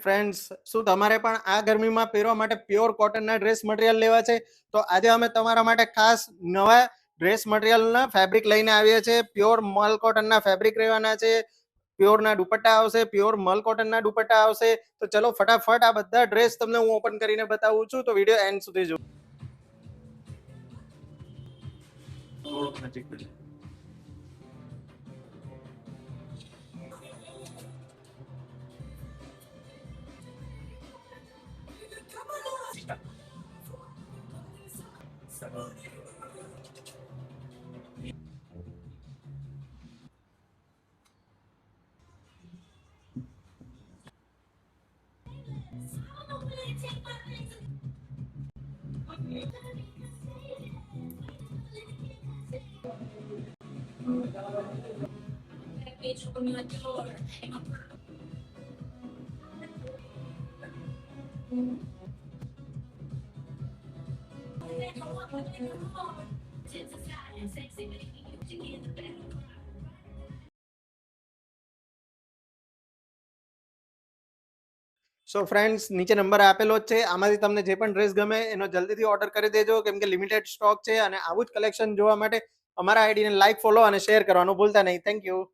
Friends, શું તમારે પણ આ ગરમીમાં પહેરવા માટે પ્યોર કોટનના ડ્રેસ મટીરિયલ લેવા છે? તો આજે અમે તમારા માટે ખાસ નવા ડ્રેસ મટીરિયલના ફેબ્રિક લઈને આવ્યા છે. પ્યોર મલ કોટનના ફેબ્રિક રહેવાના છે. પ્યોરના દુપટ્ટા આવશે, પ્યોર મલ કોટનના દુપટ્ટા આવશે. તો ચલો ફટાફટ આ બધા ડ્રેસ તમને હું ઓપન કરીને બતાવું છું, તો વિડીયો એન્ડ સુધી જુઓ. સો ફ્રેન્ડ્સ, નીચે નંબર આપેલો જ છે. આમાંથી તમને જે પણ ડ્રેસ ગમે એનો જલ્દીથી ઓર્ડર કરી દેજો, કેમ કે લિમિટેડ સ્ટોક છે અને આવું જ કલેક્શન જોવા માટે અમારા આઈડીને લાઈક, ફોલો અને શેર કરવાનું ભૂલતા નહીં. Thank you.